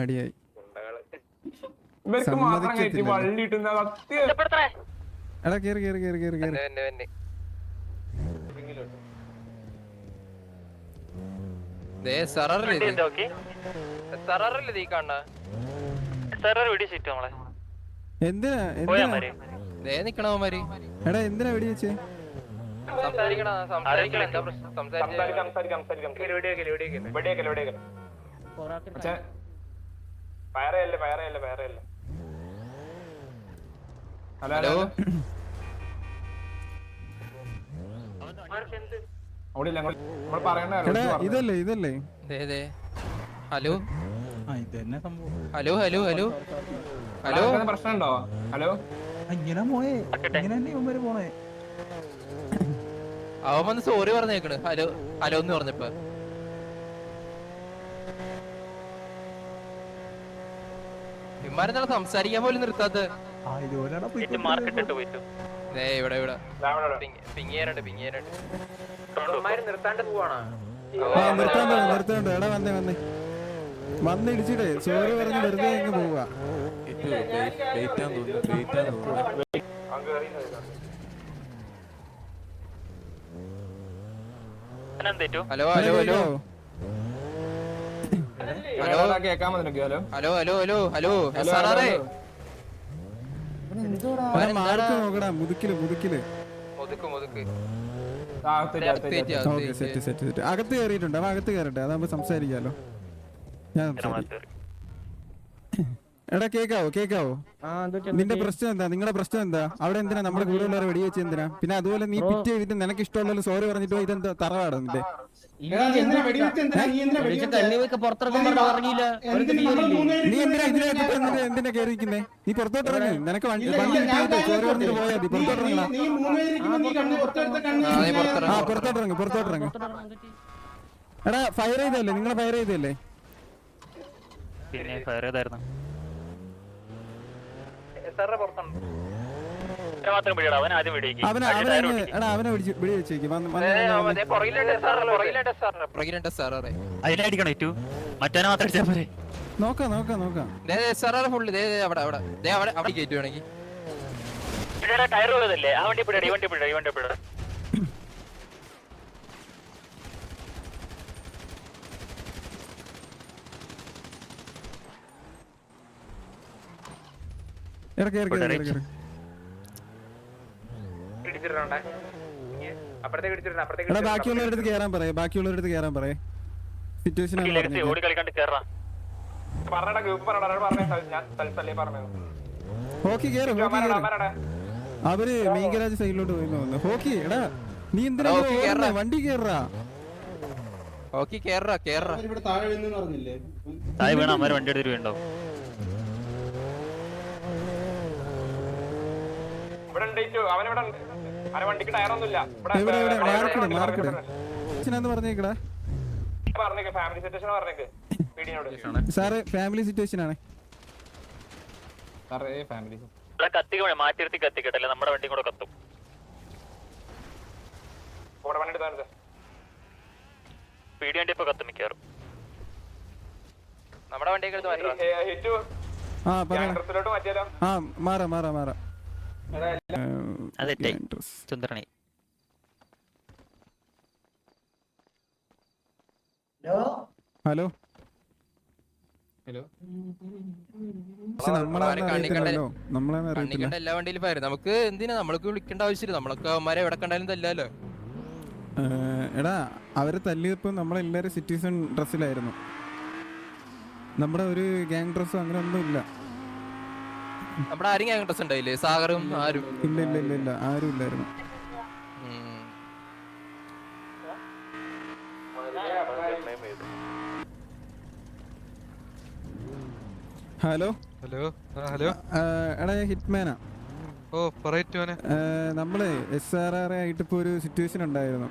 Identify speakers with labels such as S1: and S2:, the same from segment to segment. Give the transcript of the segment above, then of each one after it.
S1: അടിയായി എടാ കേറി കേറി കേറി കേറി കേറി എന്തിനാ എടാ എന്തിനാ വെടി വെച്ചേ
S2: ഹലോ
S1: ഇതല്ലേ ഇതല്ലേ
S3: hello hello hello hello hello
S2: പ്രശ്നമുണ്ടോ? ഹലോ
S1: ഇങ്ങനെ പോയേ ഇങ്ങനെ പോണേ
S3: അവൻ വന്ന് സോറി പറഞ്ഞേക്കണ് ഹലോ ഹലോ എന്ന് പറഞ്ഞപ്പോ ഇമാരെന്താണ് സംസാരിക്കാൻ പോലും നിർത്താത്ത ഇവിടെ ഇവിടെ പിങ്ങിയാനുണ്ട് നിർത്താണ്ട് പോവാണോ?
S1: നിർത്താണ്ട് എടാ വന്ന് ഇടിച്ചിട്ടേ സോറി പറഞ്ഞ് വെറുതെ അങ്ങ് പോവാ.
S3: ഹലോ ഹലോ ഹലോ
S2: ഹലോ കേക്കാൻ hello
S3: hello hello hello hello
S1: mark നോക്കടാ മുതുക്കില് മുതുക്കില് സെറ്റ് അകത്ത് കയറിയിട്ടുണ്ട്. അവൻ അകത്ത് കയറട്ടെ, അതാകുമ്പോ സംസാരിക്കാലോ. ഞാൻ എടാ കേക്കാവോ നിന്റെ പ്രശ്നം എന്താ? നിങ്ങളുടെ പ്രശ്നം എന്താ? അവിടെ എന്തിനാ നമ്മുടെ കൂടെ ഉള്ളവരെ വെടിവെച്ച് എന്തിനാ? പിന്നെ അതുപോലെ നീ പിറ്റ് ചെയ്തിട്ട് നിനക്ക് ഇഷ്ടമുള്ള സോറി പറഞ്ഞിട്ടോ ഇതെന്താ തറവാടോ നിന്റെ? നീ എന്തിനാ ഇതിനകത്ത് എന്തിനാ കയറിയിരിക്കുന്നേ? നീ പുറത്തോട്ട് ഇറങ്ങി. നിനക്ക് വണ്ടി സോറി പറഞ്ഞിട്ട് പോയാൽ മതി. പുറത്തോട്ട് ഇറങ്ങി. എടാ ഫയർ ചെയ്തല്ലേ? നിങ്ങളെ ഫയർ ചെയ്തല്ലേ?
S4: പിന്നെ ഫയർ ചെയ്തായിരുന്നു.
S1: അവനെ വെടി വെച്ചേക്ക്.
S4: അതിനടിക്കണം ഏറ്റു മറ്റവനെ മാത്രം അടിച്ചാൽ പോരെ.
S1: നോക്കാം
S3: ഫുള്ള് അവിടെ കയറ്റുവാണെങ്കിൽ
S4: ടയർ ഉള്ളതല്ലേ ആ വണ്ടി പിടി വണ്ടി പിടി.
S1: ബാക്കിയുള്ളവരുടെ കയറാൻ പറയേ. സിറ്റുവേഷൻ അവര് മെയിൻ ഗരാജ് സൈഡിലോട്ട് പോയി. ഹോക്കി എടാ നീ എന്തിനാ വണ്ടി കേറാ?
S4: താഴെ വീണ അമ്മ വണ്ടി എടുത്തിട്ട് വീണ്ടോ?
S1: സാറ് ഫാമിലി സിറ്റുവേഷൻ ആണ്.
S4: മാറ്റി കത്തിക്കട്ടെ, നമ്മുടെ വണ്ടി കൂടെ കത്തും. പീടി വണ്ടി ഇപ്പൊ കത്തും മിക്കാറും.
S3: നമ്മുടെ വണ്ടിയൊക്കെ
S1: മാറാ
S4: സുന്ദരണി
S1: ഹലോ
S3: എല്ലാ വണ്ടിയിലും പോയാലും നമുക്ക് എന്തിനാ നമ്മൾക്ക് വിളിക്കേണ്ട ആവശ്യമില്ല. നമ്മളൊക്കെ അവന്മാരെ എവിടെ കണ്ടാലും തല്ലാലോ.
S1: എടാ അവരെ തല്ലിയപ്പോ നമ്മളെല്ലാരും സിറ്റിസൺ ഡ്രസ്സിലായിരുന്നു. നമ്മുടെ ഒരു ഗ്യാങ് ഡ്രസ്സും അങ്ങനെ ഒന്നും ഇല്ല.
S3: നമ്മുടെ ആരും ഗ്യാങ് ഡ്രസ് ഉണ്ടായില്ലേ? സാഗറും ആരും
S1: ഇല്ല ആരും ഇല്ലായിരുന്നു. ഹലോ എടാ ഹിറ്റ്മാനാ. നമ്മള് SRR ആയിട്ട് ഇപ്പൊ ഒരു സിറ്റുവേഷൻ ഉണ്ടായിരുന്നു.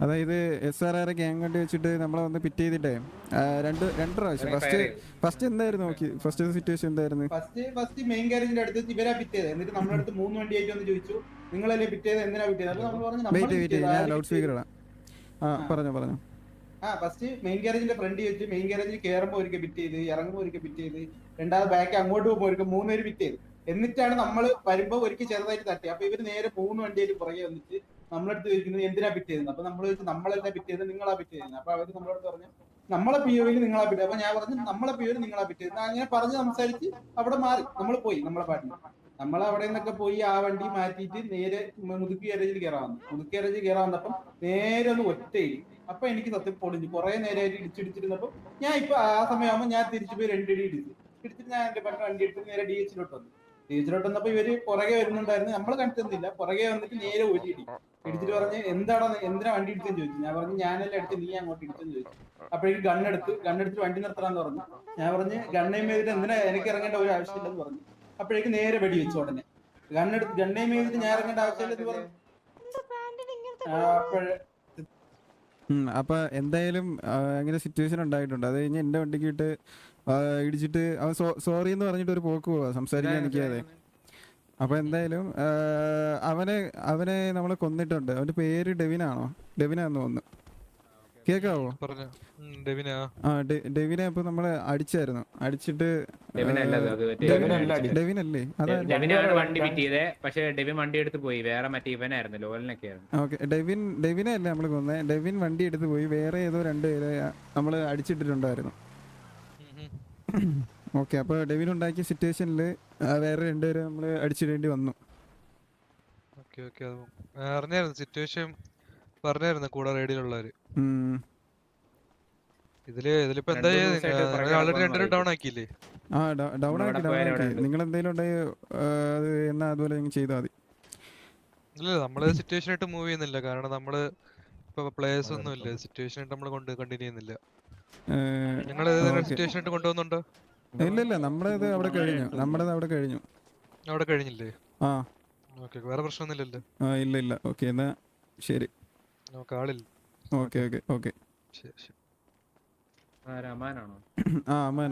S1: അതായത് SRR ഗ്യാങ് കണ്ടി വെച്ചിട്ട് നമ്മളെ വന്ന് പിറ്റ് ചെയ്തിട്ടേ രണ്ട് പ്രാവശ്യം. ഫസ്റ്റ് എന്തായിരുന്നു നോക്കി? ഫസ്റ്റ് സിറ്റുവേഷൻ എന്തായിരുന്നു?
S5: ഫസ്റ്റ് മെയിൻ ഗാരേജിന്റെ അടുത്ത് ഇവരാ പിറ്റ് ചെയ്തത്. എന്നിട്ട് നമ്മുടെ അടുത്ത് 3 വണ്ടി ആയിട്ട് വന്ന് ചോദിച്ചു നിങ്ങളല്ലേ പിറ്റേത് എന്തിനാ പിറ്റേത്? അപ്പൊ നമ്മൾ പറഞ്ഞു നമ്മൾ
S1: വെയിറ്റ് ഞാൻ ലൗഡ് സ്പീക്കർ ഇടാം. പറഞ്ഞു
S5: ഫസ്റ്റ് മെയിൻ ഗ്യാരേജിന്റെ ഫ്രണ്ട് വെച്ച് മെയിൻ ഗ്യാരേജിൽ കയറുമ്പോൾ ഒരിക്കൽ ബിറ്റ് ചെയ്ത്, ഇറങ്ങുമ്പോൾ ഒരിക്കൽ ബിറ്റ് ചെയ്ത്, രണ്ടാമത് ബാക്ക് അങ്ങോട്ട് പോകുമ്പോൾ ഒരിക്കൽ 3 പേര് ബിറ്റ് ചെയ്ത്. എന്നിട്ടാണ് നമ്മൾ വരുമ്പോൾ ഒരിക്കൽ ചെറുതായിട്ട് തട്ടി. അപ്പൊ ഇവര് നേരെ 3 വണ്ടിയായിട്ട് പുറകെ വന്നിട്ട് നമ്മളടുത്ത് ചോദിക്കുന്നത് എന്തിനാ ബിറ്റ് ചെയ്തത്? അപ്പൊ നമ്മൾ ചോദിച്ചു നമ്മളല്ല ബിറ്റ് ചെയ്തത്, നിങ്ങളാ ബിറ്റ് ചെയ്തത്. അപ്പൊ അവര് നമ്മളോട് പറഞ്ഞു നമ്മളെ POയിൽ നിങ്ങളാ ബിറ്റ്. അപ്പൊ ഞാൻ പറഞ്ഞു നമ്മളെ POയിൽ നിങ്ങളാ ബിറ്റ് ചെയ്തത്. അങ്ങനെ പറഞ്ഞ് സംസാരിച്ച് അവിടെ മാറി നമ്മൾ പോയി. നമ്മളെ പാട്ടിന് നമ്മൾ അവിടെ നിന്നൊക്കെ പോയി ആ വണ്ടി മാറ്റിയിട്ട് നേരെ മുതുക്കി ഗാരേജിൽ കയറാൻ വന്നു. മുതുക്കി ഗാരേജിൽ കയറാൻ വന്നപ്പം നേരെ ഒന്ന് ഒറ്റയിടി. അപ്പൊ എനിക്ക് സത്യം പൊളിഞ്ഞു. കുറെ നേരമായിട്ട് ഇടിച്ചിടിച്ചിരുന്നപ്പോ ഞാൻ ഇപ്പൊ ആ സമയമാകുമ്പോൾ ഞാൻ തിരിച്ചു പോയി 2 ഇടി ഇടിച്ചിട്ട് ഞാൻ എന്റെ പണ്ട് വണ്ടി എടുത്ത് നേരെ DH-ലോട്ട് വന്നു. DH-ലോട്ട് വന്നപ്പോ ഇവര് പുറകെ വരുന്നുണ്ടായിരുന്നു. നമ്മൾ കണ്ടിരുന്നില്ല. പുറകെ വന്നിട്ട് നേരെ ഒരു ഇടി ഇടിച്ചിട്ട് പറഞ്ഞ് എന്തിനാ വണ്ടി ഇടിച്ചെന്ന് ചോദിച്ചു. ഞാൻ പറഞ്ഞു ഞാനല്ലേ അടിച്ച്, നീ അങ്ങോട്ട് ഇടിച്ചെന്ന് ചോദിച്ചു. അപ്പോഴേക്ക് ഗണ്ണെടുത്ത് വണ്ടി നിർത്തണമെന്ന് പറഞ്ഞു. ഞാൻ പറഞ്ഞ് ഗണ്ണെയും ചെയ്തിട്ട് എന്തിനാ എനിക്ക് ഇറങ്ങേണ്ട ഒരു ആവശ്യമില്ലെന്ന് പറഞ്ഞു. അപ്പോഴേക്ക് നേരെ വെടി വെച്ചു. ഉടനെ ഗണ്ണെയും ചെയ്തിട്ട് ഞാൻ ഇറങ്ങേണ്ട ആവശ്യമില്ലെന്ന് പറഞ്ഞു.
S1: അപ്പൊ എന്തായാലും അങ്ങനെ സിറ്റുവേഷൻ ഉണ്ടായിട്ടുണ്ട്. അത് കഴിഞ്ഞ് എന്റെ വണ്ടിക്ക് ഇട്ട് ഇടിച്ചിട്ട് അവൻ സോറി എന്ന് പറഞ്ഞിട്ട് ഒരു പോക്ക് പോവാ, സംസാരിക്കാൻ നിൽക്കാതെ. അപ്പൊ എന്തായാലും അവനെ നമ്മളെ കൊന്നിട്ടുണ്ട്. അവന്റെ പേര് ഡെവിനാണോ? ഡെവിനാന്ന് തോന്നുന്നു. കേക്കാവോ? ഡെവിനെ ഇപ്പൊ നമ്മള് അടിച്ചായിരുന്നു. അടിച്ചിട്ട് ഡെവിനല്ലേ?
S6: വണ്ടി പിറ്റിയത്. പക്ഷെ ഡെവിൻ വണ്ടി എടുത്ത് പോയി. വേറെ മറ്റേ ഇവനായിരുന്നു, ലോലനൊക്കെ ആയിരുന്നു.
S1: ഓക്കെ, ഡെവിനെ അല്ലേ നമ്മള് കൊന്നേ? ഡെവിൻ വണ്ടി എടുത്ത് പോയി. വേറെ ഏതോ 2 പേരെ നമ്മള് അടിച്ചിട്ടിട്ടുണ്ടായിരുന്നു. ഓക്കെ, അപ്പൊ ഡെവിൻ ഉണ്ടാക്കിയ സിറ്റുവേഷനില് വേറെ 2 പേരെ നമ്മള് അടിച്ചിടേണ്ടി വന്നു.
S7: സിറ്റുവേഷൻ പറഞ്ഞായിരുന്നു കൂടെ റേഡിയിലുള്ളവര്. ഇതിലിപ്പോ എന്താ ഡൗൺ ആക്കിയില്ലേ?
S1: ഡൗൺ ആക്കി. നിങ്ങൾ എന്തെങ്കിലും ഉണ്ടെങ്കിൽ അത് എന്നാ അതുപോലെ ചെയ്താൽ മതി.
S7: ഇല്ല, നമ്മള് സിറ്റുവേഷൻ ആയിട്ട് മൂവ് ചെയ്യുന്നില്ല. കാരണം നമ്മള് ഇപ്പൊ പ്ലേയേഴ്സ് ഒന്നും ഇല്ല. സിറ്റുവേഷൻ ആയിട്ട് നമ്മള് കണ്ടിന്യൂ ചെയ്യുന്നില്ല. നിങ്ങൾ സിറ്റുവേഷൻ ആയിട്ട് കൊണ്ടുപോകുന്നുണ്ടോ?
S1: ഇല്ല, നമ്മളത് അവിടെ കഴിഞ്ഞു.
S7: അവിടെ കഴിഞ്ഞില്ലേ? ഓക്കെ, വേറെ പ്രശ്നമൊന്നുമില്ലല്ലോ.
S1: ഇല്ല. ഓക്കെ, എന്നാ ശരി.
S7: ആളില്ല.
S1: ഓക്കെ.
S6: അമാനാണോ?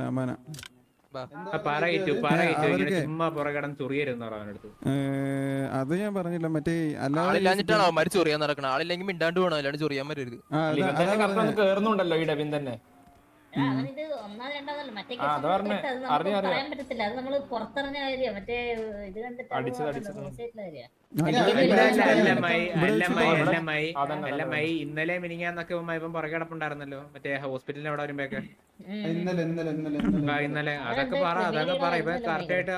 S1: അമാന.
S6: ചുമ്മാ പുറകടം ചൊറിയരുന്ന് അവനടുത്ത്.
S1: അത് ഞാൻ പറഞ്ഞില്ല. മറ്റേ
S3: ആളില്ലാഞ്ഞിട്ടാണോ അവന്മാര് ചൊറിയാൻ നടക്കണം? ആളില്ലെങ്കിൽ മിണ്ടാണ്ട് പോകണം, അല്ലാണ്ട് ചൊറിയാൻ വരരുത്.
S2: കേറുന്നുണ്ടല്ലോ ഈ ഡെവിൻ തന്നെ.
S8: അവനിത് ഒന്നാം രണ്ടാമതല്ല, മറ്റേ പറയാൻ പറ്റത്തില്ല. അത് നമ്മള് പുറത്തിറങ്ങിയ കാര്യം. മറ്റേ ഇത് കണ്ടിട്ട്
S6: ഇന്നലെ മിനിങ്ങാന്നൊക്കെ ഇപ്പം പുറകെ കിടപ്പുണ്ടായിരുന്നല്ലോ, മറ്റേ ഹോസ്പിറ്റലിൽ അവിടെ വരുമ്പോഴൊക്കെ. ഇന്നലെ അതൊക്കെ പറ ഇപ്പൊ കറക്റ്റ് ആയിട്ട്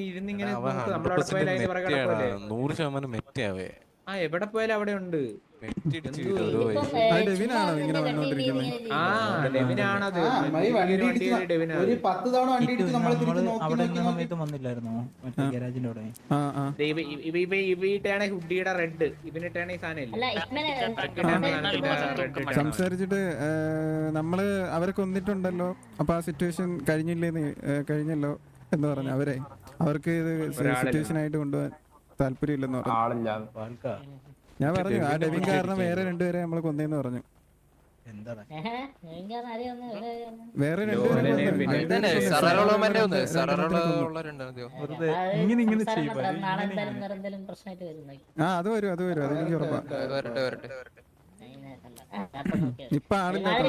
S6: ഇരുന്നിങ്ങനെ നമ്മളവിടെ പോയാലും അതിന്റെ പുറകെ കിടപ്പല്ലേ.
S9: 100% മെറ്റാവേ.
S6: എവിടെ പോയാലും അവിടെ ഉണ്ട്.
S1: ഡെവിനാണോ ഇങ്ങനെ വന്നോണ്ടിരിക്കുന്നത്?
S5: ഒരു 10 തവണ വണ്ടി ഇടിച്ച് നമ്മളെ തിരിച്ച്
S6: നോക്കിയിട്ടാണ് ഹുഡിയുടെ റെഡ്, ഇവനിട്ടാണ് ഈ സാധനം
S1: സംസാരിച്ചിട്ട് നമ്മള് അവരെ കൊന്നിട്ടുണ്ടല്ലോ. അപ്പൊ ആ സിറ്റുവേഷൻ കഴിഞ്ഞല്ലോ എന്ന് പറഞ്ഞു. അവർക്ക് ഇത് സിറ്റുവേഷൻ ആയിട്ട് കൊണ്ടുപോകാൻ താല്പര്യമില്ലെന്ന് പറഞ്ഞു. ഞാൻ പറഞ്ഞു ആ ഡെവിൻ കാരണം വേറെ 2 പേരെ നമ്മള് കൊന്നേന്ന് പറഞ്ഞു. വേറെ 2 പേരെ അത് വരും അതെനിക്ക് ഉറപ്പാ. ഇപ്പൊ ആളില്ലാത്ത